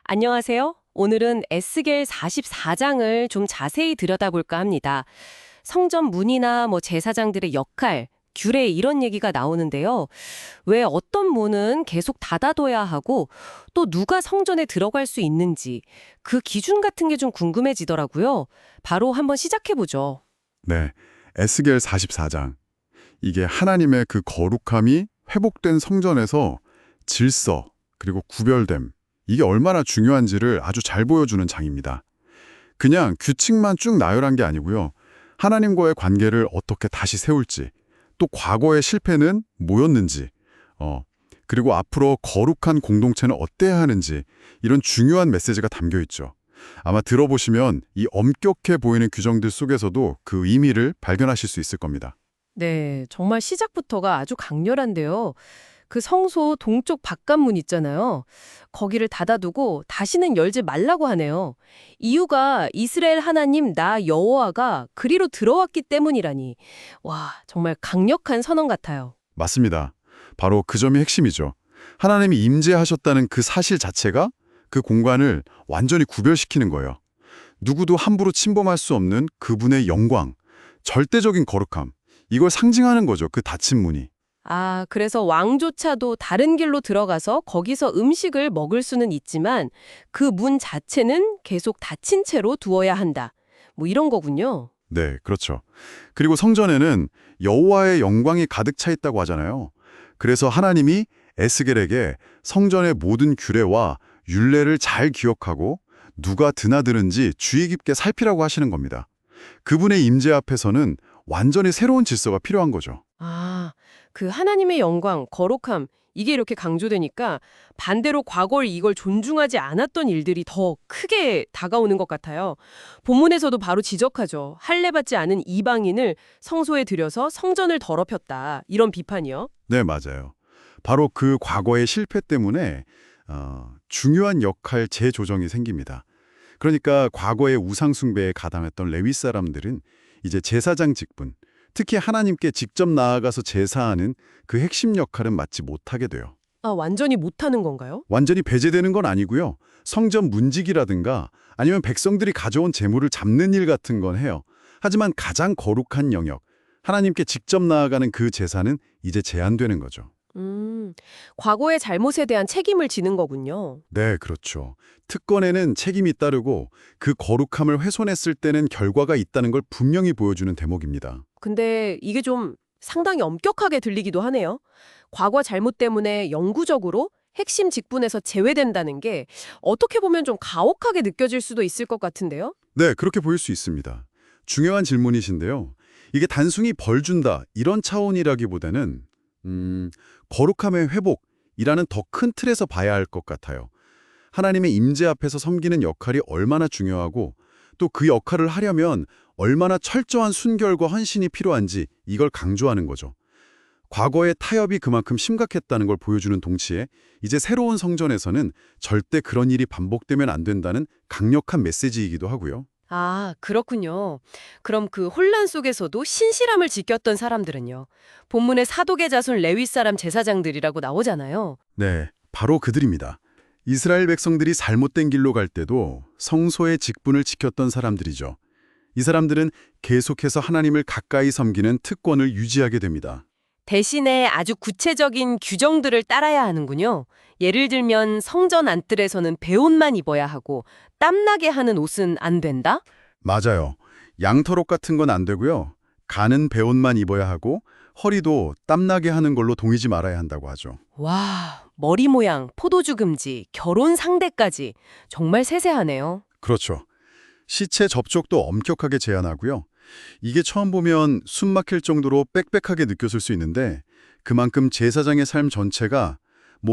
안녕하세요. 오늘은 에스겔 44장을 좀 자세히 들여다볼까 합니다. 성전 문이나 제사장들의 역할, 규례 이런 얘기가 나오는데요. 왜 어떤 문은 계속 닫아둬야 하고 또 누가 성전에 들어갈 수 있는지 그 기준 같은 게 좀 궁금해지더라고요. 바로 한번 시작해보죠. 네, 에스겔 44장. 이게 하나님의 그 거룩함이 회복된 성전에서 질서, 그리고 구별됨, 이게 얼마나 중요한지를 아주 잘 보여주는 장입니다. 그냥 규칙만 쭉 나열한 게 아니고요. 하나님과의 관계를 어떻게 다시 세울지, 또 과거의 실패는 뭐였는지, 그리고 앞으로 거룩한 공동체는 어때야 하는지, 이런 중요한 메시지가 담겨 있죠. 아마 들어보시면 이 엄격해 보이는 규정들 속에서도 그 의미를 발견하실 수 있을 겁니다. 네, 정말 시작부터가 아주 강렬한데요. 그 성소 동쪽 바깥문 있잖아요. 거기를 닫아두고 다시는 열지 말라고 하네요. 이유가 이스라엘 하나님 나 여호와가 그리로 들어왔기 때문이라니. 와, 정말 강력한 선언 같아요. 맞습니다. 바로 그 점이 핵심이죠. 하나님이 임재하셨다는 그 사실 자체가 그 공간을 완전히 구별시키는 거예요. 누구도 함부로 침범할 수 없는 그분의 영광, 절대적인 거룩함, 이걸 상징하는 거죠, 그 닫힌 문이. 아, 그래서 왕조차도 다른 길로 들어가서 거기서 음식을 먹을 수는 있지만 그 문 자체는 계속 닫힌 채로 두어야 한다. 이런 거군요. 네, 그렇죠. 그리고 성전에는 여호와의 영광이 가득 차 있다고 하잖아요. 그래서 하나님이 에스겔에게 성전의 모든 규례와 율례를 잘 기억하고 누가 드나드는지 주의 깊게 살피라고 하시는 겁니다. 그분의 임재 앞에서는 완전히 새로운 질서가 필요한 거죠. 아, 그 하나님의 영광, 거룩함, 이게 이렇게 강조되니까 반대로 과거에 이걸 존중하지 않았던 일들이 더 크게 다가오는 것 같아요. 본문에서도 바로 지적하죠. 할례받지 않은 이방인을 성소에 들여서 성전을 더럽혔다. 이런 비판이요. 네, 맞아요. 바로 그 과거의 실패 때문에 중요한 역할 재조정이 생깁니다. 그러니까 과거의 우상 숭배에 가담했던 레위 사람들은 이제 제사장 직분, 특히 하나님께 직접 나아가서 제사하는 그 핵심 역할은 맡지 못하게 돼요. 아, 완전히 못하는 건가요? 완전히 배제되는 건 아니고요. 성전 문지기라든가 아니면 백성들이 가져온 재물을 잡는 일 같은 건 해요. 하지만 가장 거룩한 영역, 하나님께 직접 나아가는 그 제사는 이제 제한되는 거죠. 과거의 잘못에 대한 책임을 지는 거군요. 네, 그렇죠. 특권에는 책임이 따르고 그 거룩함을 훼손했을 때는 결과가 있다는 걸 분명히 보여주는 대목입니다. 근데 이게 좀 상당히 엄격하게 들리기도 하네요. 과거 잘못 때문에 영구적으로 핵심 직분에서 제외된다는 게 어떻게 보면 좀 가혹하게 느껴질 수도 있을 것 같은데요? 네, 그렇게 보일 수 있습니다. 중요한 질문이신데요. 이게 단순히 벌 준다 이런 차원이라기보다는 거룩함의 회복이라는 더 큰 틀에서 봐야 할 것 같아요. 하나님의 임재 앞에서 섬기는 역할이 얼마나 중요하고 또 그 역할을 하려면 얼마나 철저한 순결과 헌신이 필요한지 이걸 강조하는 거죠. 과거의 타협이 그만큼 심각했다는 걸 보여주는 동시에 이제 새로운 성전에서는 절대 그런 일이 반복되면 안 된다는 강력한 메시지이기도 하고요. 아, 그렇군요. 그럼 그 혼란 속에서도 신실함을 지켰던 사람들은요? 본문에 사독의 자손 레위 사람 제사장들이라고 나오잖아요. 네, 바로 그들입니다. 이스라엘 백성들이 잘못된 길로 갈 때도 성소의 직분을 지켰던 사람들이죠. 이 사람들은 계속해서 하나님을 가까이 섬기는 특권을 유지하게 됩니다. 대신에 아주 구체적인 규정들을 따라야 하는군요. 예를 들면 성전 안뜰에서는 배옷만 입어야 하고 땀나게 하는 옷은 안 된다? 맞아요. 양털옷 같은 건 안 되고요. 가는 배옷만 입어야 하고 허리도 땀나게 하는 걸로 동이지 말아야 한다고 하죠. 와, 머리 모양, 포도주 금지, 결혼 상대까지 정말 세세하네요. 그렇죠. 시체 접촉도 엄격하게 제한하고요. 이게 처음 보면 숨 막힐 정도로 빽빽하게 느껴질 수 있는데 그만큼 제사장의 삶 전체가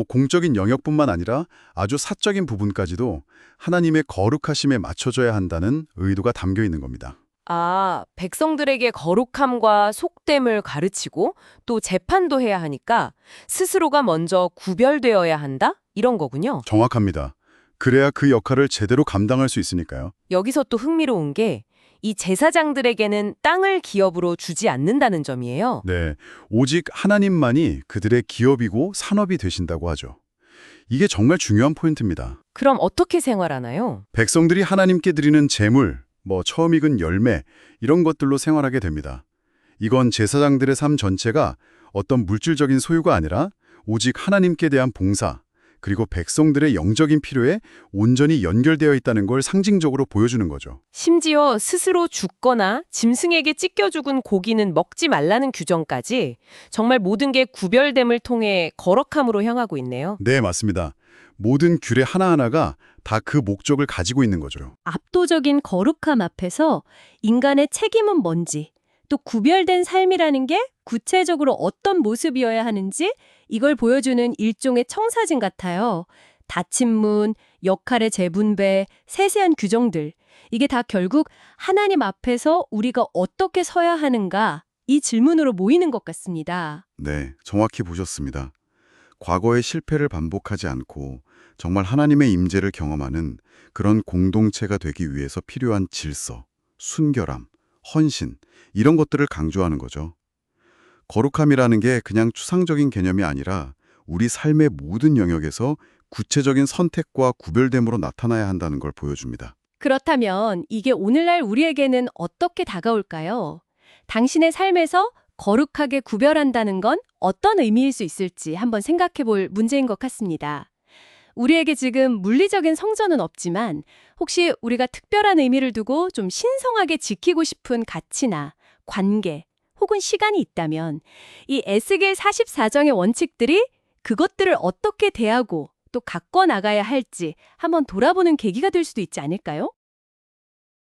공적인 영역뿐만 아니라 아주 사적인 부분까지도 하나님의 거룩하심에 맞춰져야 한다는 의도가 담겨 있는 겁니다. 아, 백성들에게 거룩함과 속됨을 가르치고 또 재판도 해야 하니까 스스로가 먼저 구별되어야 한다? 이런 거군요. 정확합니다. 그래야 그 역할을 제대로 감당할 수 있으니까요. 여기서 또 흥미로운 게 이 제사장들에게는 땅을 기업으로 주지 않는다는 점이에요. 네, 오직 하나님만이 그들의 기업이고 산업이 되신다고 하죠. 이게 정말 중요한 포인트입니다. 그럼 어떻게 생활하나요? 백성들이 하나님께 드리는 제물, 처음 익은 열매 이런 것들로 생활하게 됩니다. 이건 제사장들의 삶 전체가 어떤 물질적인 소유가 아니라 오직 하나님께 대한 봉사, 그리고 백성들의 영적인 필요에 온전히 연결되어 있다는 걸 상징적으로 보여주는 거죠. 심지어 스스로 죽거나 짐승에게 찢겨 죽은 고기는 먹지 말라는 규정까지 정말 모든 게 구별됨을 통해 거룩함으로 향하고 있네요. 네, 맞습니다. 모든 규례 하나하나가 다 그 목적을 가지고 있는 거죠. 압도적인 거룩함 앞에서 인간의 책임은 뭔지, 또 구별된 삶이라는 게 구체적으로 어떤 모습이어야 하는지 이걸 보여주는 일종의 청사진 같아요. 닫힌 문, 역할의 재분배, 세세한 규정들. 이게 다 결국 하나님 앞에서 우리가 어떻게 서야 하는가 이 질문으로 모이는 것 같습니다. 네, 정확히 보셨습니다. 과거의 실패를 반복하지 않고 정말 하나님의 임재를 경험하는 그런 공동체가 되기 위해서 필요한 질서, 순결함, 헌신 이런 것들을 강조하는 거죠. 거룩함이라는 게 그냥 추상적인 개념이 아니라 우리 삶의 모든 영역에서 구체적인 선택과 구별됨으로 나타나야 한다는 걸 보여줍니다. 그렇다면 이게 오늘날 우리에게는 어떻게 다가올까요? 당신의 삶에서 거룩하게 구별한다는 건 어떤 의미일 수 있을지 한번 생각해 볼 문제인 것 같습니다. 우리에게 지금 물리적인 성전은 없지만 혹시 우리가 특별한 의미를 두고 좀 신성하게 지키고 싶은 가치나 관계 혹은 시간이 있다면 이 에스겔 44정의 원칙들이 그것들을 어떻게 대하고 또 가꿔 나가야 할지 한번 돌아보는 계기가 될 수도 있지 않을까요?